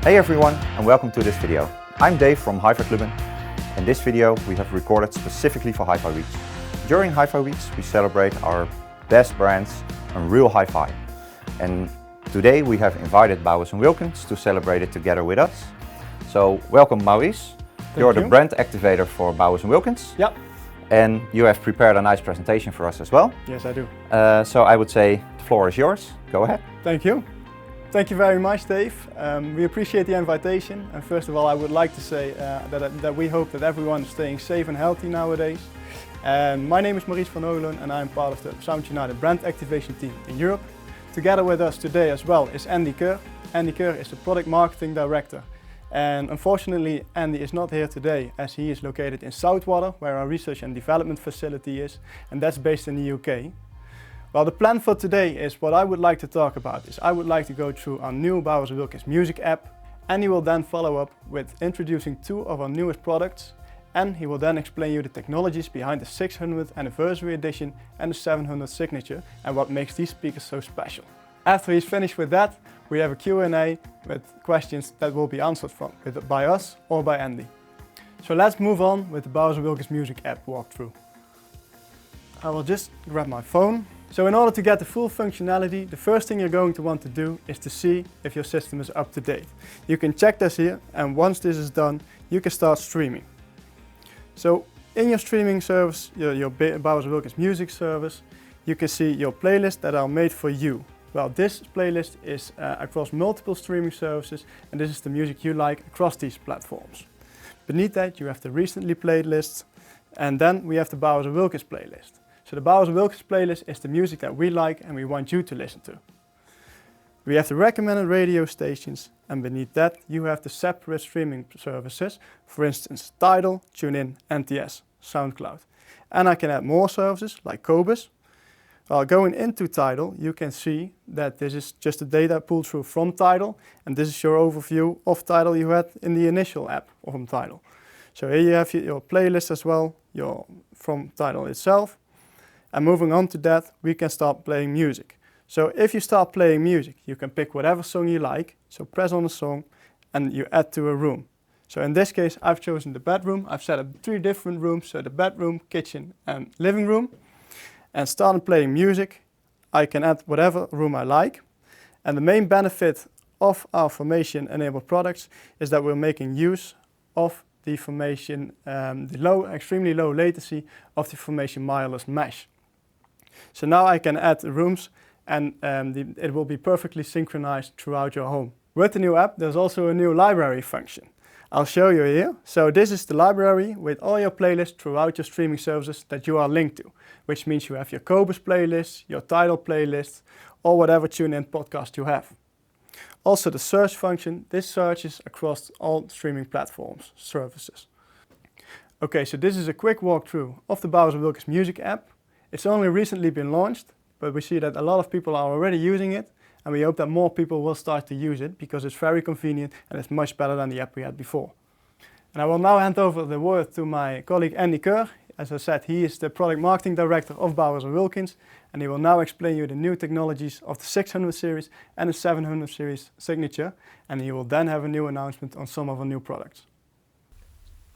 Hey everyone, and welcome to this video. I'm Dave from hifi-producten. In this video we have recorded specifically for Hi-Fi Weeks. During Hi-Fi Weeks we celebrate our best brands and real hi-fi. And today we have invited Maurice and Wilkins to celebrate it together with us. So welcome Maurice. You're the brand activator for Maurice and Wilkins. Yep. And you have prepared a nice presentation for us as well. Yes, I do. So I would say the floor is yours. Go ahead. Thank you. Thank you very much, Dave. We appreciate the invitation. And first of all, I would like to say that we hope that everyone is staying safe and healthy nowadays. My name is Maurice van Hogeloon and I'm part of the Sound United brand activation team in Europe. Together with us today as well is Andy Kerr. Andy Kerr is the product marketing director. And unfortunately, Andy is not here today as he is located in Southwater, where our research and development facility is, and that's based in the UK. Well, the plan for today is what I would like to talk about is I would like to go through our new Maurice and Wilkins music app, and he will then follow up with introducing two of our newest products, and he will then explain you the technologies behind the 600th anniversary edition and the 700 signature and what makes these speakers so special. After he's finished with that, we have a Q&A with questions that will be answered by us or by Andy. So let's move on with the Maurice and Wilkins music app walkthrough. I will just grab my phone. So in order to get the full functionality, the first thing you're going to want to do is to see if your system is up to date. You can check this here, and once this is done, you can start streaming. So in your streaming service, your Maurice and Wilkins music service, you can see your playlists that are made for you. Well, this playlist is across multiple streaming services, and this is the music you like across these platforms. Beneath that, you have the recently played lists, and then we have the Maurice and Wilkins playlist. So the Maurice and Wilkins playlist is the music that we like and we want you to listen to. We have the recommended radio stations, and beneath that you have the separate streaming services, for instance Tidal, TuneIn, NTS, SoundCloud. And I can add more services like Qobuz. While going into Tidal, you can see that this is just the data pulled through from Tidal, and this is your overview of Tidal you had in the initial app from Tidal. So here you have your playlist as well, from Tidal itself. And moving on to that, we can start playing music. So if you start playing music, you can pick whatever song you like. So press on a song and you add to a room. So in this case, I've chosen the bedroom. I've set up 3 different rooms, so the bedroom, kitchen and living room. And starting playing music, I can add whatever room I like. And the main benefit of our formation-enabled products is that we're making use of the formation, extremely low latency of the formation wireless mesh. So now I can add rooms and it will be perfectly synchronized throughout your home. With the new app, there's also a new library function. I'll show you here. So this is the library with all your playlists throughout your streaming services that you are linked to, which means you have your Qobuz playlists, your Tidal playlists, or whatever TuneIn podcast you have. Also the search function, this searches across all streaming platforms, services. Okay, so this is a quick walkthrough of the Maurice and Wilkins music app. It's only recently been launched, but we see that a lot of people are already using it, and we hope that more people will start to use it because it's very convenient and it's much better than the app we had before. And I will now hand over the word to my colleague Andy Kerr. As I said, he is the product marketing director of Maurice and Wilkins, and he will now explain you the new technologies of the 600 series and the 700 series signature, and he will then have a new announcement on some of our new products.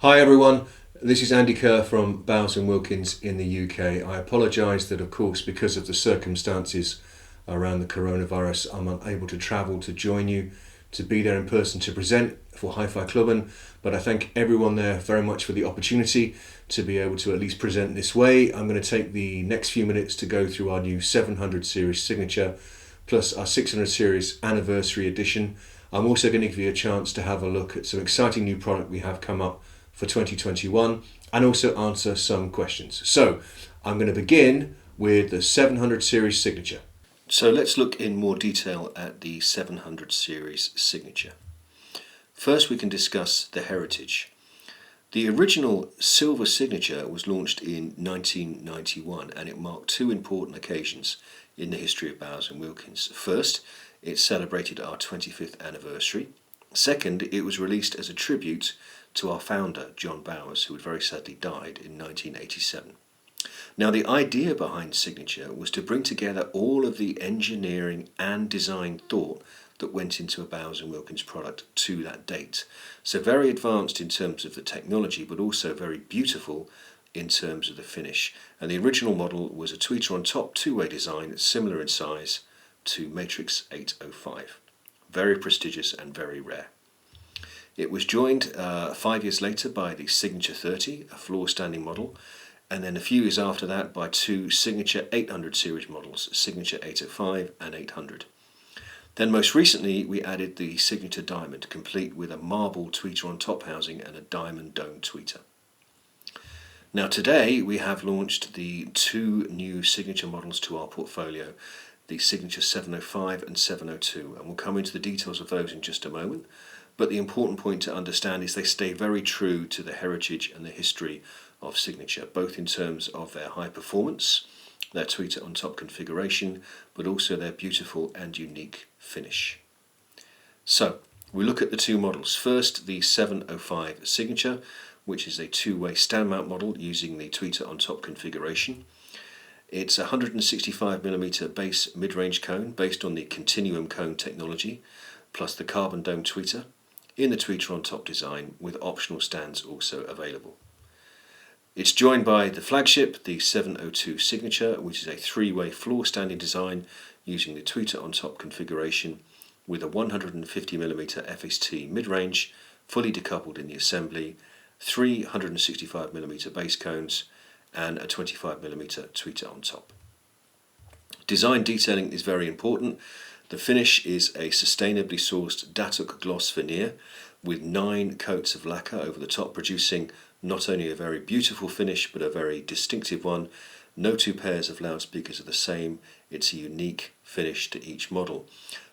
Hi everyone, this is Andy Kerr from Maurice and Wilkins in the UK. I apologise that of course because of the circumstances around the coronavirus I'm unable to travel to join you, to be there in person to present for hifi-producten, but I thank everyone there very much for the opportunity to be able to at least present this way. I'm going to take the next few minutes to go through our new 700 series signature plus our 600 series anniversary edition. I'm also going to give you a chance to have a look at some exciting new product we have come up for 2021 and also answer some questions. So I'm going to begin with the 700 series signature. So let's look in more detail at the 700 series signature. First we can discuss the heritage. The original silver signature was launched in 1991 and it marked 2 important occasions in the history of Maurice and Wilkins. First, it celebrated our 25th anniversary. Second, it was released as a tribute to our founder, John Bowers, who had very sadly died in 1987. Now, the idea behind Signature was to bring together all of the engineering and design thought that went into a Bowers & Wilkins product to that date. So very advanced in terms of the technology, but also very beautiful in terms of the finish. And the original model was a tweeter on top, two-way design, similar in size to Matrix 805. Very prestigious and very rare. It was joined 5 years later by the Signature 30, a floor standing model, and then a few years after that by two Signature 800 series models, Signature 805 and 800. Then most recently we added the Signature Diamond, complete with a marble tweeter on top housing and a diamond dome tweeter. Now today we have launched the two new Signature models to our portfolio, the Signature 705 and 702, and we'll come into the details of those in just a moment. But the important point to understand is they stay very true to the heritage and the history of Signature, both in terms of their high performance, their tweeter on top configuration, but also their beautiful and unique finish. So we look at the two models. First, the 705 Signature, which is a two-way stand mount model using the tweeter on top configuration. It's a 165mm base mid-range cone based on the Continuum Cone technology, plus the carbon dome tweeter in the tweeter on top design, with optional stands also available. It's joined by the flagship, the 702 Signature, which is a three-way floor standing design using the tweeter on top configuration with a 150mm FST mid-range, fully decoupled in the assembly, three 165mm base cones and a 25mm tweeter on top. Design detailing is very important. The finish is a sustainably sourced Datuk gloss veneer with 9 coats of lacquer over the top, producing not only a very beautiful finish but a very distinctive one. No two pairs of loudspeakers are the same. It's a unique finish to each model.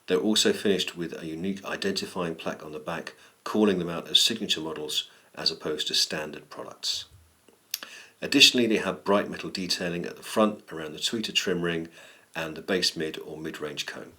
They're also finished with a unique identifying plaque on the back, calling them out as signature models as opposed to standard products. Additionally, they have bright metal detailing at the front around the tweeter trim ring and the base mid or mid-range cone.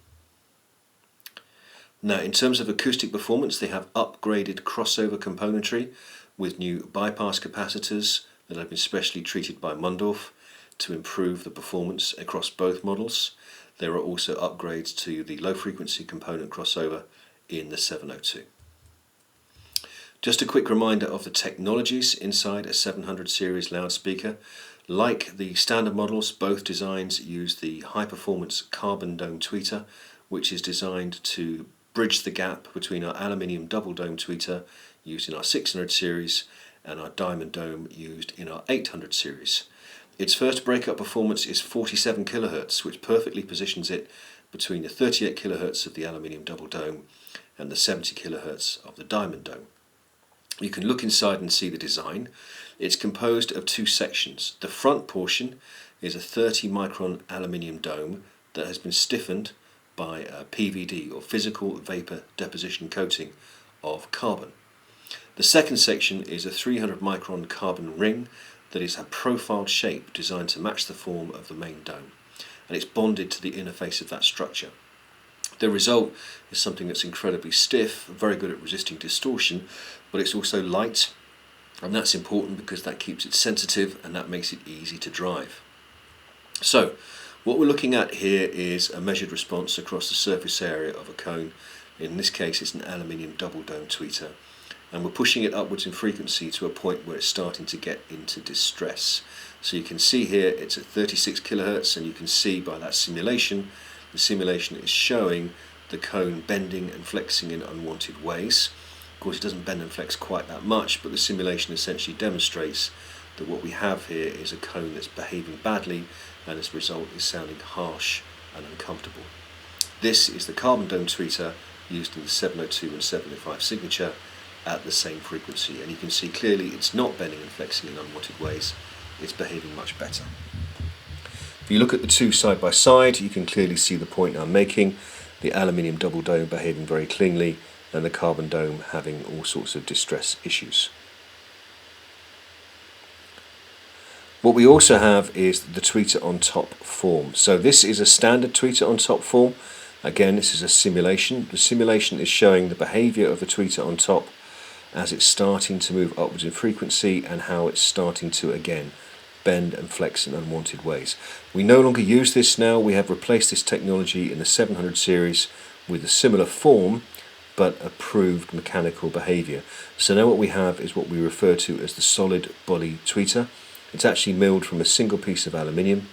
Now, in terms of acoustic performance, they have upgraded crossover componentry with new bypass capacitors that have been specially treated by Mundorf to improve the performance across both models. There are also upgrades to the low frequency component crossover in the 702. Just a quick reminder of the technologies inside a 700 series loudspeaker. Like the standard models, both designs use the high performance carbon dome tweeter, which is designed to bridge the gap between our aluminium double dome tweeter used in our 600 series and our diamond dome used in our 800 series. Its first breakup performance is 47 kHz, which perfectly positions it between the 38 kHz of the aluminium double dome and the 70 kHz of the diamond dome. You can look inside and see the design. It's composed of two sections. The front portion is a 30 micron aluminium dome that has been stiffened by a PVD, or physical vapor deposition coating of carbon. The second section is a 300 micron carbon ring that is a profiled shape designed to match the form of the main dome, and it's bonded to the inner face of that structure. The result is something that's incredibly stiff, very good at resisting distortion, but it's also light, and that's important because that keeps it sensitive and that makes it easy to drive. So what we're looking at here is a measured response across the surface area of a cone. In this case it's an aluminium double dome tweeter, and we're pushing it upwards in frequency to a point where it's starting to get into distress. So you can see here it's at 36 kHz, and you can see by that simulation, the simulation is showing the cone bending and flexing in unwanted ways. Of course it doesn't bend and flex quite that much, but the simulation essentially demonstrates that what we have here is a cone that's behaving badly, and as a result is sounding harsh and uncomfortable. This is the carbon dome tweeter used in the 702 and 705 signature at the same frequency, and you can see clearly it's not bending and flexing in unwanted ways, it's behaving much better. If you look at the two side by side, you can clearly see the point I'm making, the aluminium double dome behaving very cleanly and the carbon dome having all sorts of distress issues. What we also have is the tweeter on top form. So this is a standard tweeter on top form. Again, this is a simulation. The simulation is showing the behavior of the tweeter on top as it's starting to move upwards in frequency and how it's starting to again bend and flex in unwanted ways. We no longer use this now. We have replaced this technology in the 700 series with a similar form but approved mechanical behaviour. So now what we have is what we refer to as the solid body tweeter. It's actually milled from a single piece of aluminium,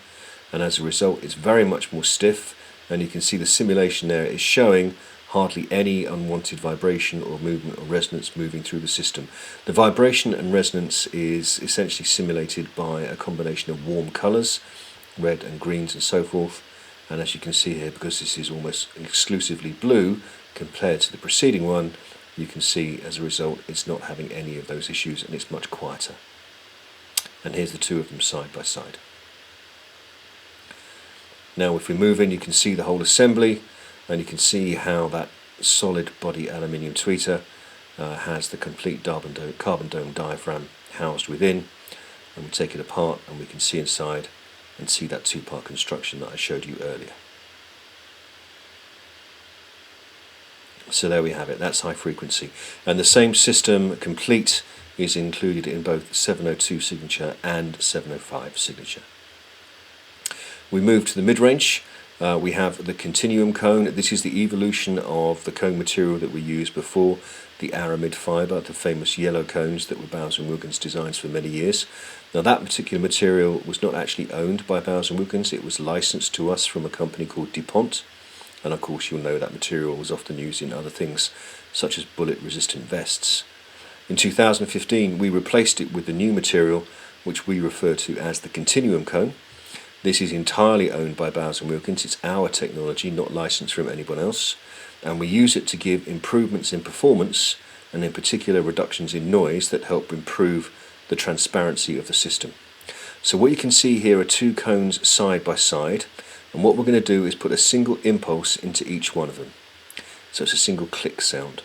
and as a result it's very much more stiff, and you can see the simulation there is showing hardly any unwanted vibration or movement or resonance moving through the system. The vibration and resonance is essentially simulated by a combination of warm colours, red and greens and so forth, and as you can see here, because this is almost exclusively blue compared to the preceding one, you can see as a result it's not having any of those issues and it's much quieter. And here's the two of them side by side. Now if we move in, you can see the whole assembly, and you can see how that solid body aluminium tweeter has the complete carbon dome diaphragm housed within, and we take it apart and we can see inside and see that two-part construction that I showed you earlier. So there we have it, that's high frequency, and the same system complete is included in both 702 signature and 705 signature. We move to the mid-range. We have the Continuum Cone. This is the evolution of the cone material that we used before, the aramid fibre, the famous yellow cones that were Bowers & Wilkins designs for many years. Now that particular material was not actually owned by Bowers & Wilkins, it was licensed to us from a company called DuPont, and of course you'll know that material was often used in other things such as bullet resistant vests. In 2015 we replaced it with the new material which we refer to as the Continuum Cone. This is entirely owned by Bowers & Wilkins, it's our technology, not licensed from anyone else, and we use it to give improvements in performance and in particular reductions in noise that help improve the transparency of the system. So what you can see here are two cones side by side, and what we're going to do is put a single impulse into each one of them. So it's a single click sound.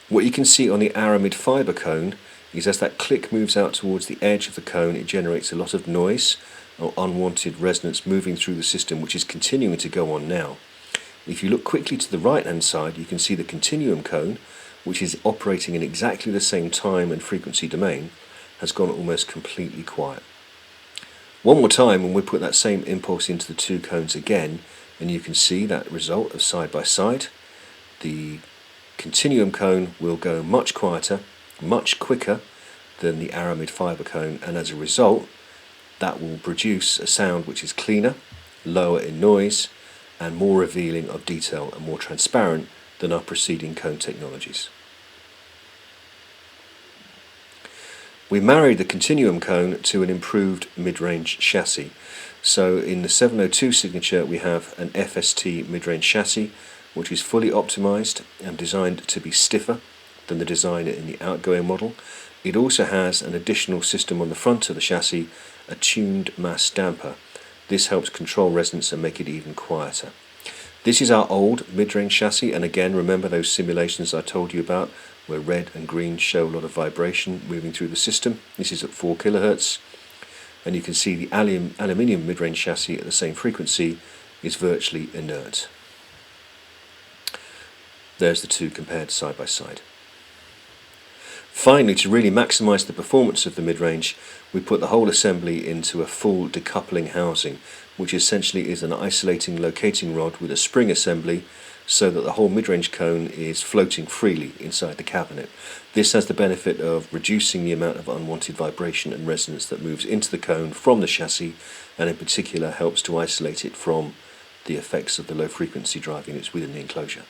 What you can see on the aramid fibre cone is as that click moves out towards the edge of the cone, it generates a lot of noise or unwanted resonance moving through the system, which is continuing to go on now. If you look quickly to the right hand side, you can see the Continuum Cone, which is operating in exactly the same time and frequency domain, has gone almost completely quiet. One more time and we put that same impulse into the two cones again, and you can see that result of side by side. The Continuum Cone will go much quieter, much quicker than the aramid fibre cone, and as a result that will produce a sound which is cleaner, lower in noise, and more revealing of detail and more transparent than our preceding cone technologies. We married the Continuum Cone to an improved mid-range chassis. So in the 702 signature we have an FST mid-range chassis which is fully optimized and designed to be stiffer than the design in the outgoing model. It also has an additional system on the front of the chassis, a tuned mass damper. This helps control resonance and make it even quieter. This is our old mid-range chassis, and again remember those simulations I told you about where red and green show a lot of vibration moving through the system. This is at 4 kHz, and you can see the aluminium mid-range chassis at the same frequency is virtually inert. There's the two compared side by side. Finally, to really maximise the performance of the mid-range, we put the whole assembly into a full decoupling housing, which essentially is an isolating locating rod with a spring assembly so that the whole mid-range cone is floating freely inside the cabinet. This has the benefit of reducing the amount of unwanted vibration and resonance that moves into the cone from the chassis, and in particular helps to isolate it from the effects of the low frequency drive units within the enclosure.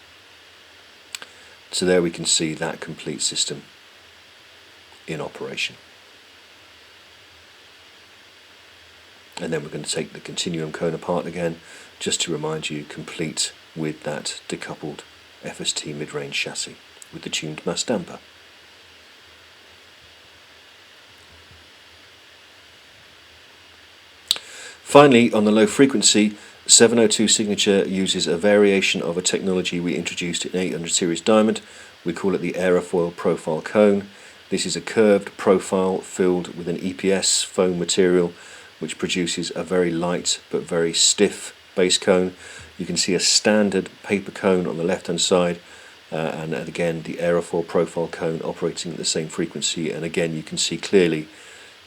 So there we can see that complete system in operation. And then we're going to take the Continuum Cone apart again, just to remind you, complete with that decoupled FST mid-range chassis with the tuned mass damper. Finally, on the low frequency, 702 signature uses a variation of a technology we introduced in 800 series diamond. We call it the aerofoil profile cone. This is a curved profile filled with an EPS foam material which produces a very light but very stiff base cone. You can see a standard paper cone on the left hand side, and again the aerofoil profile cone operating at the same frequency, and again you can see clearly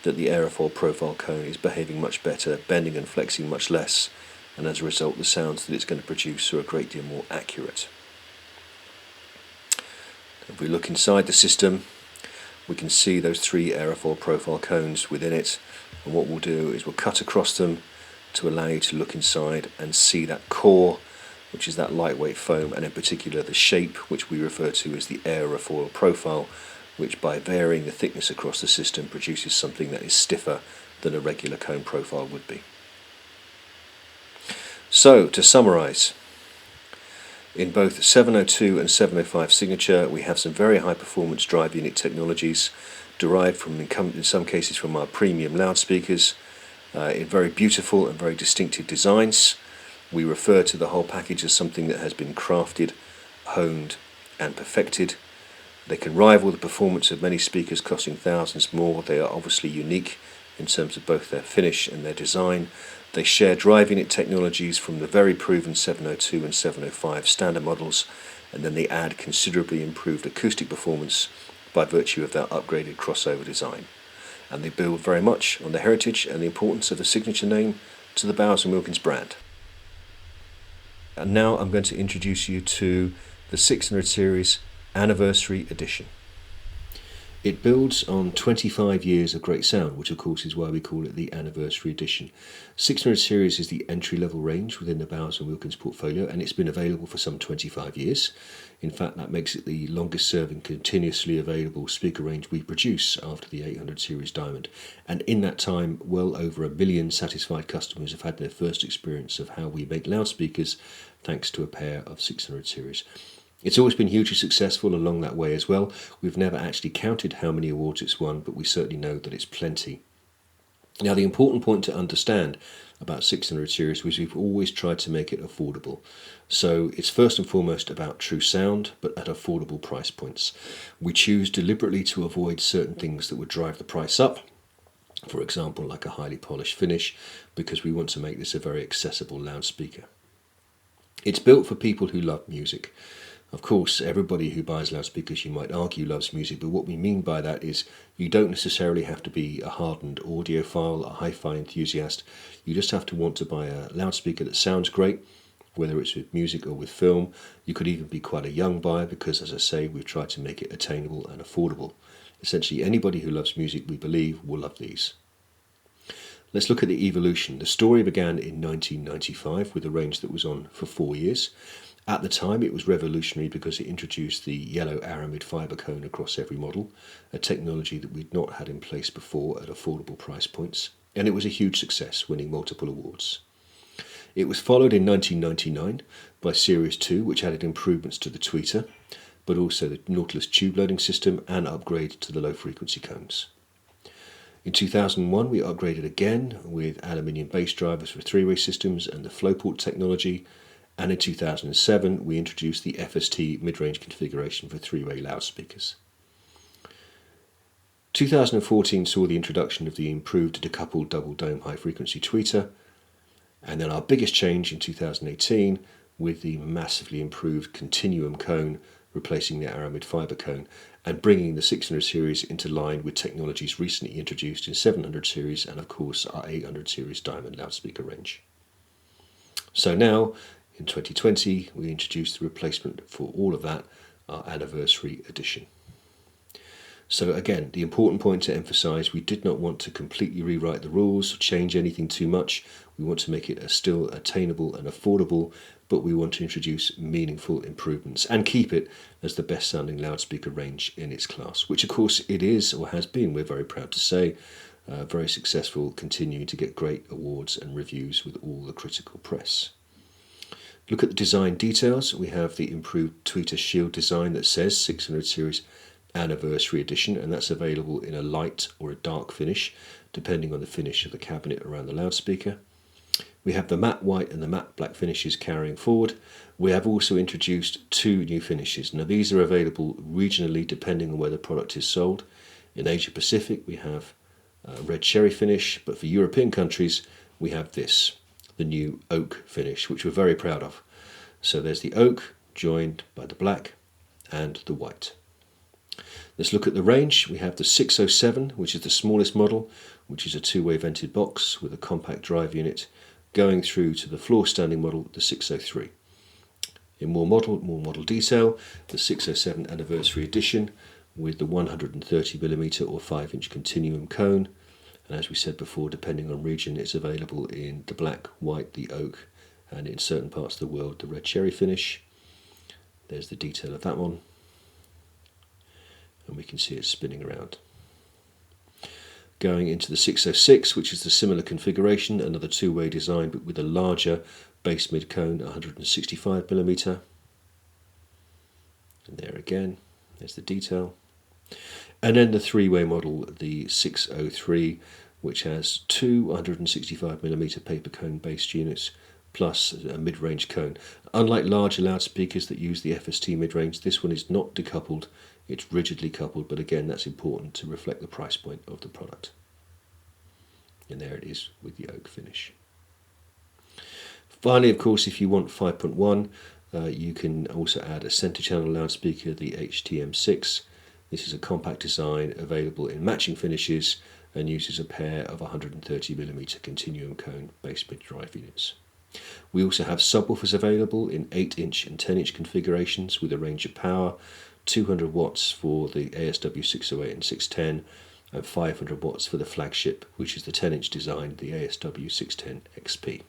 that the aerofoil profile cone is behaving much better, bending and flexing much less, and as a result the sounds that it's going to produce are a great deal more accurate. If we look inside the system, we can see those 3 aerofoil profile cones within it, and what we'll do is we'll cut across them to allow you to look inside and see that core, which is that lightweight foam, and in particular the shape, which we refer to as the aerofoil profile, which by varying the thickness across the system produces something that is stiffer than a regular cone profile would be. So, to summarise, in both 702 and 705 signature we have some very high performance drive unit technologies derived from, in some cases, from our premium loudspeakers in very beautiful and very distinctive designs. We refer to the whole package as something that has been crafted, honed and perfected. They can rival the performance of many speakers costing thousands more. They are obviously unique in terms of both their finish and their design. They share drive unit technologies from the very proven 702 and 705 standard models, and then they add considerably improved acoustic performance by virtue of their upgraded crossover design. And they build very much on the heritage and the importance of the signature name to the Bowers & Wilkins brand. And now I'm going to introduce you to the 600 series anniversary edition. It builds on 25 years of great sound, which of course is why we call it the anniversary edition. 600 series is the entry-level range within the Bowers & Wilkins portfolio, and it's been available for some 25 years. In fact, that makes it the longest serving continuously available speaker range we produce after the 800 series Diamond. And in that time, well over 1 million satisfied customers have had their first experience of how we make loudspeakers thanks to a pair of 600 series. It's always been hugely successful along that way as well. We've never actually counted how many awards it's won, but we certainly know that it's plenty. Now, the important point to understand about 600 series was we've always tried to make it affordable. So it's first and foremost about true sound, but at affordable price points. We choose deliberately to avoid certain things that would drive the price up. For example, like a highly polished finish, because we want to make this a very accessible loudspeaker. It's built for people who love music. Of course, everybody who buys loudspeakers, you might argue, loves music, but what we mean by that is you don't necessarily have to be a hardened audiophile, a hi-fi enthusiast. You just have to want to buy a loudspeaker that sounds great, whether it's with music or with film. You could even be quite a young buyer because, as I say, we've tried to make it attainable and affordable. Essentially, anybody who loves music, we believe, will love these. Let's look at the evolution. The story began in 1995 with a range that was on for 4 years. At the time, it was revolutionary because it introduced the yellow aramid fibre cone across every model, a technology that we'd not had in place before at affordable price points, and it was a huge success, winning multiple awards. It was followed in 1999 by Series 2, which added improvements to the tweeter, but also the Nautilus tube loading system and upgrade to the low-frequency cones. In 2001, we upgraded again with aluminium bass drivers for three-way systems and the Flowport technology, and in 2007 we introduced the FST mid-range configuration for three-way loudspeakers. 2014 saw the introduction of the improved decoupled double dome high-frequency tweeter, and then our biggest change in 2018 with the massively improved Continuum Cone replacing the aramid fibre cone and bringing the 600 series into line with technologies recently introduced in 700 series and of course our 800 series Diamond loudspeaker range. So now, in 2020, we introduced the replacement for all of that, our anniversary edition. So again, the important point to emphasise, we did not want to completely rewrite the rules, change anything too much. We want to make it still attainable and affordable, but we want to introduce meaningful improvements and keep it as the best sounding loudspeaker range in its class, which of course it is or has been, we're very proud to say, very successful, continuing to get great awards and reviews with all the critical press. Look at the design details. We have the improved tweeter shield design that says 600 series anniversary edition, and that's available in a light or a dark finish depending on the finish of the cabinet around the loudspeaker. We have the matte white and the matte black finishes carrying forward. We have also introduced 2 new finishes. Now these are available regionally depending on where the product is sold. In Asia Pacific we have a red cherry finish, but for European countries we have this, the new oak finish, which we're very proud of. So there's the oak joined by the black and the white. Let's look at the range. We have the 607, which is the smallest model, which is a 2-way vented box with a compact drive unit, going through to the floor standing model, the 603. In more model detail, the 607 anniversary edition with the 130mm or 5-inch Continuum Cone, and as we said before, depending on region, it's available in the black, white, the oak, and in certain parts of the world the red cherry finish. There's the detail of that one, and we can see it spinning around. Going into the 606, which is the similar configuration, another two-way design but with a larger base mid cone, 165mm. And there again, there's the detail. And then the three-way model, the 603, which has two 165mm paper cone based units plus a mid-range cone. Unlike larger loudspeakers that use the FST mid-range, this one is not decoupled, it's rigidly coupled, but again that's important to reflect the price point of the product. And there it is with the oak finish. Finally, of course, if you want 5.1, you can also add a centre channel loudspeaker, the HTM6. This is a compact design available in matching finishes and uses a pair of 130mm Continuum Cone base mid drive units. We also have subwoofers available in 8-inch and 10-inch configurations with a range of power, 200 watts for the ASW 608 and 610 and 500 watts for the flagship, which is the 10-inch design, the ASW 610 XP.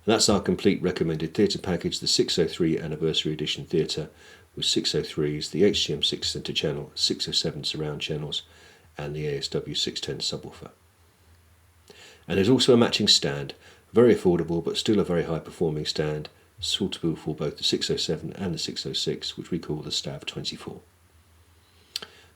And that's our complete recommended theatre package, the 603 Anniversary Edition Theatre with 603s, the HTM6 centre channel, 607 surround channels and the ASW 610 subwoofer. And there's also a matching stand, very affordable but still a very high performing stand, suitable for both the 607 and the 606, which we call the Stav 24.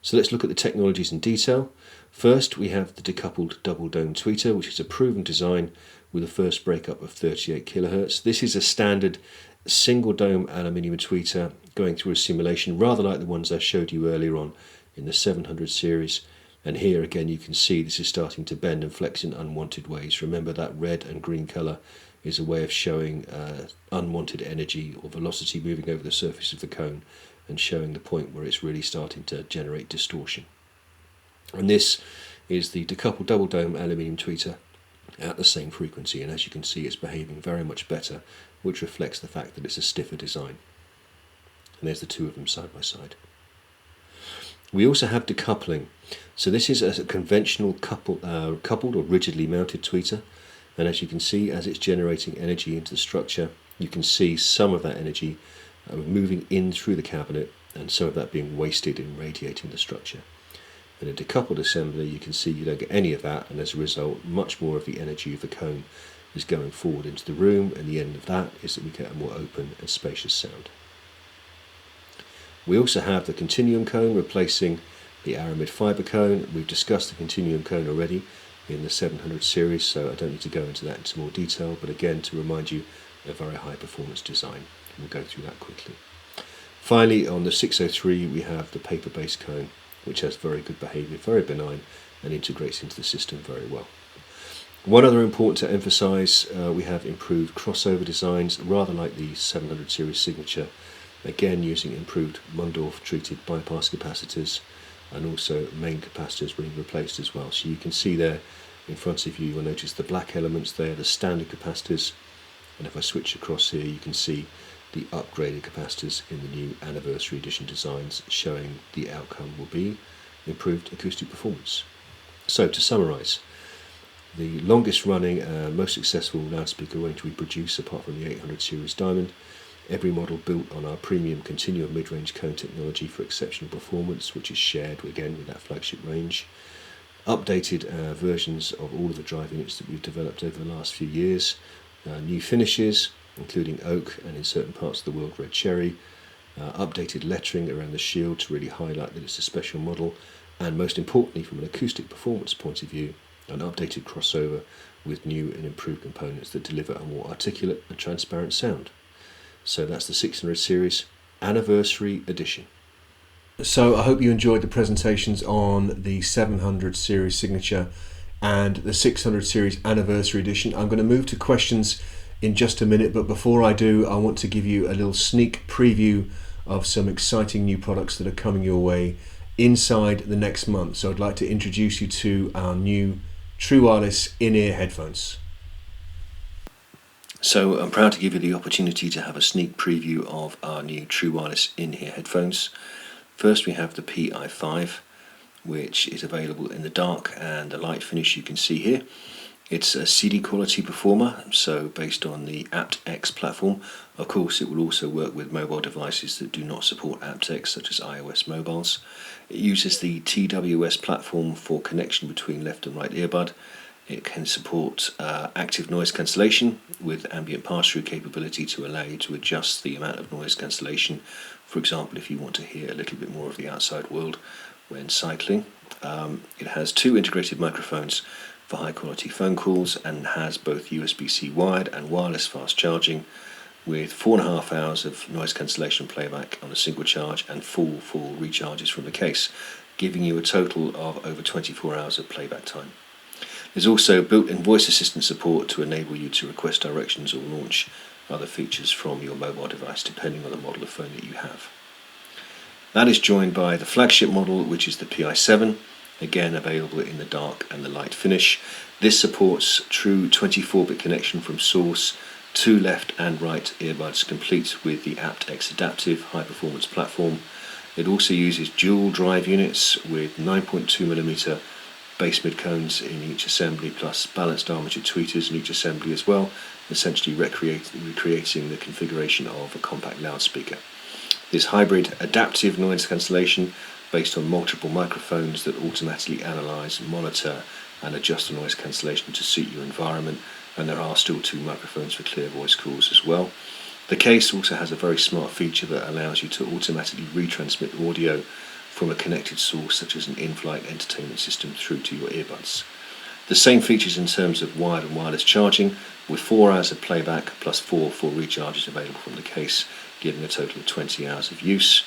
So let's look at the technologies in detail. First, we have the decoupled double dome tweeter, which is a proven design with a first breakup of 38 kHz. This is a standard single dome aluminium tweeter going through a simulation rather like the ones I showed you earlier on in the 700 series. And here again you can see this is starting to bend and flex in unwanted ways. Remember that red and green colour is a way of showing unwanted energy or velocity moving over the surface of the cone and showing the point where it's really starting to generate distortion. And this is the decoupled double dome aluminium tweeter at the same frequency, and as you can see it's behaving very much better, which reflects the fact that it's a stiffer design. And there's the two of them side by side. We also have decoupling. So this is a conventional coupled or rigidly mounted tweeter, and as you can see, as it's generating energy into the structure, you can see some of that energy moving in through the cabinet and some of that being wasted in radiating the structure. In a decoupled assembly you can see you don't get any of that, and as a result much more of the energy of the cone is going forward into the room, and the end of that is that we get a more open and spacious sound. We also have the Continuum Cone replacing the aramid fibre cone. We've discussed the Continuum Cone already in the 700 series, so I don't need to go into that into more detail, but again to remind you, a very high performance design. We'll go through that quickly. Finally, on the 603 we have the paper based cone, which has very good behaviour, very benign, and integrates into the system very well. One other important to emphasise, we have improved crossover designs, rather like the 700 series signature, again using improved Mundorf treated bypass capacitors, and also main capacitors being replaced as well. So you can see there in front of you, you'll notice the black elements there, the standard capacitors, and if I switch across here you can see the upgraded capacitors in the new Anniversary Edition designs, showing the outcome will be improved acoustic performance. So to summarise, the longest running most successful loudspeaker range we produce apart from the 800 series Diamond, every model built on our premium Continuum mid-range cone technology for exceptional performance, which is shared again with that flagship range. Updated versions of all of the drive units that we've developed over the last few years. New finishes, including oak and in certain parts of the world red cherry. Updated lettering around the shield to really highlight that it's a special model. And most importantly, from an acoustic performance point of view, an updated crossover with new and improved components that deliver a more articulate and transparent sound. So that's the 600 series Anniversary Edition. So I hope you enjoyed the presentations on the 700 series signature and the 600 series Anniversary Edition. I'm going to move to questions in just a minute, but before I do, I want to give you a little sneak preview of some exciting new products that are coming your way inside the next month. So I'd like to introduce you to our new True Wireless in-ear headphones. So I'm proud to give you the opportunity to have a sneak preview of our new true wireless in-ear headphones. First we have the Pi5, which is available in the dark and the light finish you can see here. It's a CD quality performer, so based on the aptX platform. Of course, it will also work with mobile devices that do not support aptX, such as iOS mobiles. It uses the TWS platform for connection between left and right earbud. It can support active noise cancellation with ambient pass-through capability to allow you to adjust the amount of noise cancellation. For example, if you want to hear a little bit more of the outside world when cycling. It has 2 integrated microphones for high quality phone calls and has both USB-C wired and wireless fast charging with 4.5 hours of noise cancellation playback on a single charge and full recharges from the case, giving you a total of over 24 hours of playback time. There's also built-in voice assistant support to enable you to request directions or launch other features from your mobile device depending on the model of phone that you have. That is joined by the flagship model, which is the Pi7, again available in the dark and the light finish. This supports true 24-bit connection from source to left and right earbuds, complete with the aptX adaptive high-performance platform. It also uses dual drive units with 9.2mm base mid cones in each assembly, plus balanced armature tweeters in each assembly as well, essentially recreating the configuration of a compact loudspeaker. This hybrid adaptive noise cancellation based on multiple microphones that automatically analyse, monitor and adjust the noise cancellation to suit your environment, and there are still 2 microphones for clear voice calls as well. The case also has a very smart feature that allows you to automatically retransmit audio from a connected source such as an in-flight entertainment system through to your earbuds. The same features in terms of wired and wireless charging, with 4 hours of playback plus 4 full recharges available from the case, giving a total of 20 hours of use,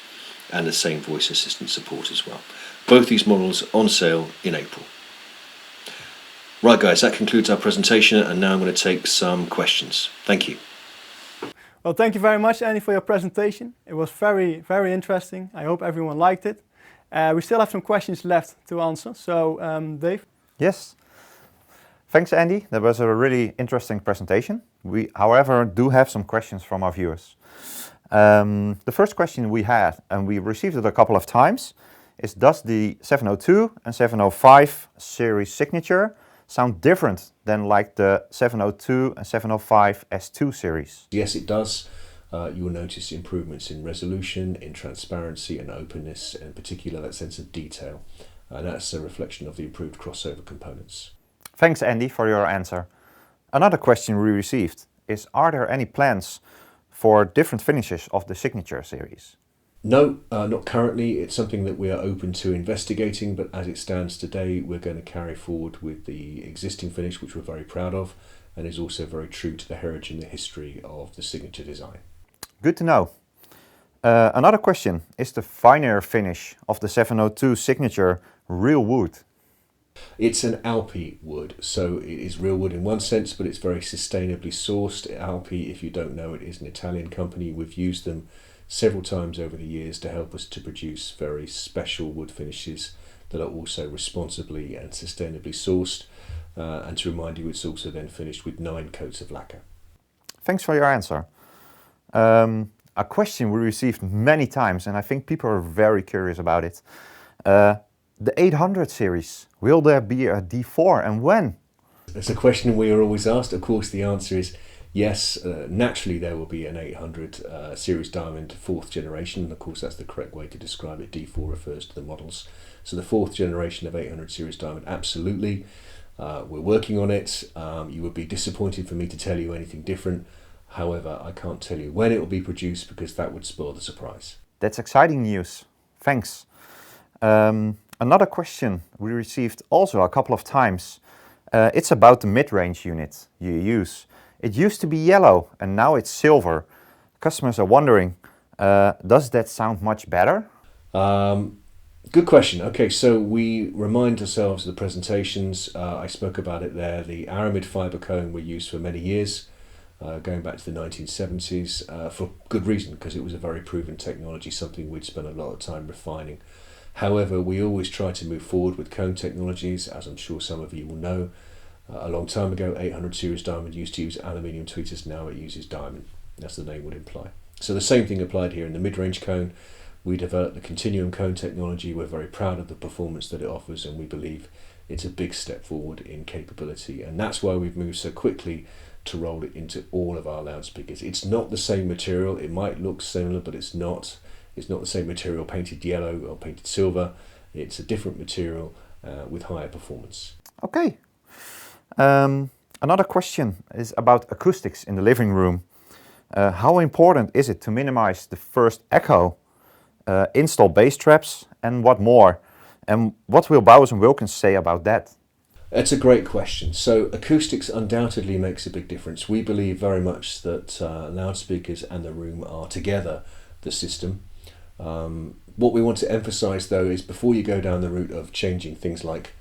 and the same voice assistant support as well. Both these models on sale in April. Right guys, that concludes our presentation, and now I'm going to take some questions. Thank you. Well, thank you very much, Andy, for your presentation. It was very, very interesting. I hope everyone liked it. We still have some questions left to answer, so Dave? Yes. Thanks, Andy. That was a really interesting presentation. We, however, do have some questions from our viewers. The first question we had, and we received it a couple of times, is does the 702 and 705 series signature sound different than like the 702 and 705 S2 series? Yes, it does. You will notice improvements in resolution, in transparency and openness, and in particular that sense of detail. And that's a reflection of the improved crossover components. Thanks, Andy, for your answer. Another question we received is, are there any plans for different finishes of the signature series? No, not currently. It's something that we are open to investigating, but as it stands today, we're going to carry forward with the existing finish, which we're very proud of, and is also very true to the heritage and the history of the signature design. Good to know. Another question, is the finer finish of the 702 signature real wood? It's an Alpi wood, so it is real wood in one sense, but it's very sustainably sourced. Alpi, if you don't know it, is an Italian company. We've used them several times over the years to help us to produce very special wood finishes that are also responsibly and sustainably sourced. And to remind you, it's also then finished with 9 coats of lacquer. Thanks for your answer. A question we received many times, and I think people are very curious about it. The 800 series, will there be a D4 and when? It's a question we are always asked. Of course, the answer is yes. Naturally, there will be an 800 series diamond 4th generation, and of course that's the correct way to describe it. D4 refers to the models. So the 4th generation of 800 series diamond, absolutely. We're working on it. You would be disappointed for me to tell you anything different. However, I can't tell you when it will be produced because that would spoil the surprise. That's exciting news. Thanks. Another question we received also a couple of times. It's about the mid-range unit you use. It used to be yellow and now it's silver. Customers are wondering, does that sound much better? Good question. Okay, so we remind ourselves of the presentations. I spoke about it there. The aramid fiber cone we used for many years, going back to the 1970s, for good reason, because it was a very proven technology, something we'd spent a lot of time refining. However, we always try to move forward with cone technologies, as I'm sure some of you will know. A long time ago, 800 series diamond used to use aluminium tweeters, now it uses diamond, as the name would imply. So the same thing applied here in the mid-range cone. We developed the Continuum Cone technology. We're very proud of the performance that it offers, and we believe it's a big step forward in capability, and that's why we've moved so quickly to roll it into all of our loudspeakers. It's not the same material. It might look similar, but it's not. It's not the same material painted yellow or painted silver. It's a different material with higher performance. Okay. Another question is about acoustics in the living room. How important is it to minimize the first echo, install bass traps, and what more? And what will Bowers & Wilkins say about that? It's a great question. So acoustics undoubtedly makes a big difference. We believe very much that loudspeakers and the room are together the system. What we want to emphasize though is before you go down the route of changing things like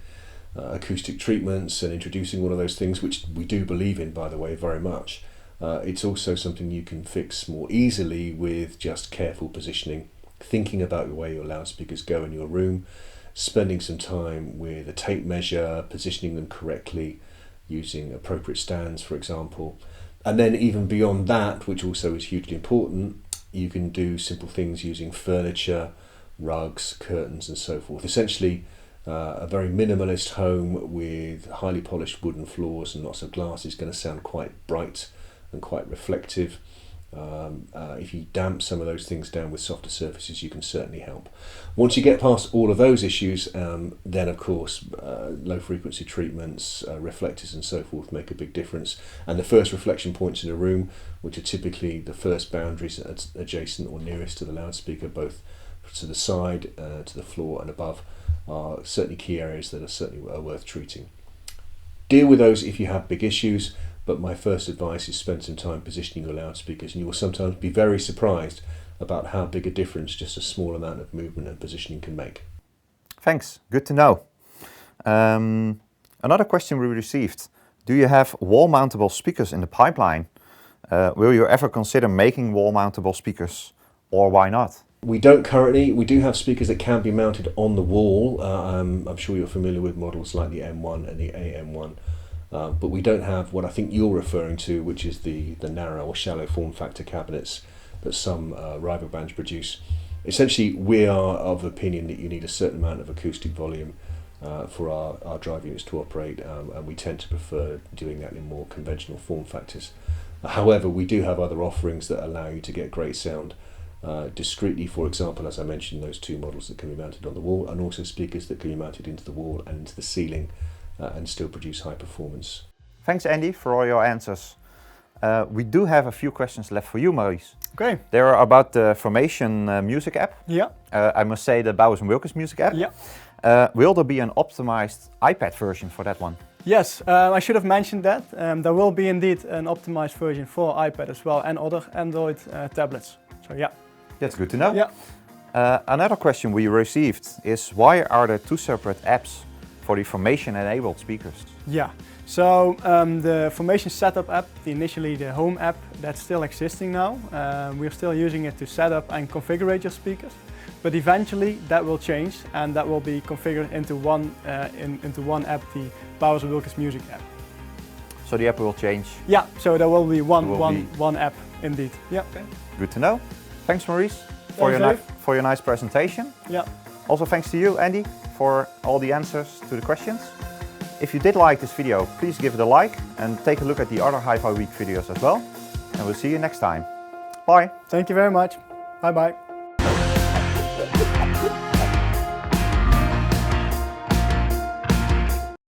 acoustic treatments and introducing all of those things, which we do believe in, by the way, very much, it's also something you can fix more easily with just careful positioning, thinking about the way your loudspeakers go in your room, spending some time with a tape measure, positioning them correctly, using appropriate stands, for example. And then even beyond that, which also is hugely important, you can do simple things using furniture, rugs, curtains, and so forth. Essentially, a very minimalist home with highly polished wooden floors and lots of glass is going to sound quite bright and quite reflective. If you damp some of those things down with softer surfaces, you can certainly help. Once you get past all of those issues, then of course low frequency treatments, reflectors and so forth make a big difference. And the first reflection points in a room, which are typically the first boundaries adjacent or nearest to the loudspeaker, both to the side, to the floor and above, are certainly key areas that are worth treating. Deal with those if you have big issues, but my first advice is spend some time positioning your loudspeakers, and you will sometimes be very surprised about how big a difference just a small amount of movement and positioning can make. Thanks, good to know. Another question we received. Do you have wall-mountable speakers in the pipeline? Will you ever consider making wall-mountable speakers, or why not? We don't currently. We do have speakers that can be mounted on the wall. I'm sure you're familiar with models like the M1 and the AM1. But we don't have what I think you're referring to, which is the narrow or shallow form factor cabinets that some rival brands produce. Essentially, we are of the opinion that you need a certain amount of acoustic volume for our drive units to operate, and we tend to prefer doing that in more conventional form factors. However, we do have other offerings that allow you to get great sound discreetly, for example, as I mentioned, those two models that can be mounted on the wall, and also speakers that can be mounted into the wall and into the ceiling and still produce high performance. Thanks, Andy, for all your answers. We do have a few questions left for you, Maurice. Okay. They are about the Formation music app. Yeah. I must say the Bowers & Wilkins music app. Yeah. Will there be an optimized iPad version for that one? Yes, I should have mentioned that. There will be indeed an optimized version for iPad as well and other Android tablets. So yeah. That's good to know. Yeah. Another question we received is, why are there two separate apps for the Formation-enabled speakers? Yeah, so the Formation Setup app, initially the Home app, that's still existing now. We're still using it to set up and configure your speakers, but eventually that will change and that will be configured into one app, the Bowers & Wilkins Music app. So the app will change? Yeah, so there will be one app indeed. Yeah. Okay. Good to know. Thanks, Maurice, for your nice presentation. Yeah. Also thanks to you, Andy, for all the answers to the questions. If you did like this video, please give it a like and take a look at the other Hi-Fi Week videos as well. And we'll see you next time. Bye. Thank you very much. Bye bye.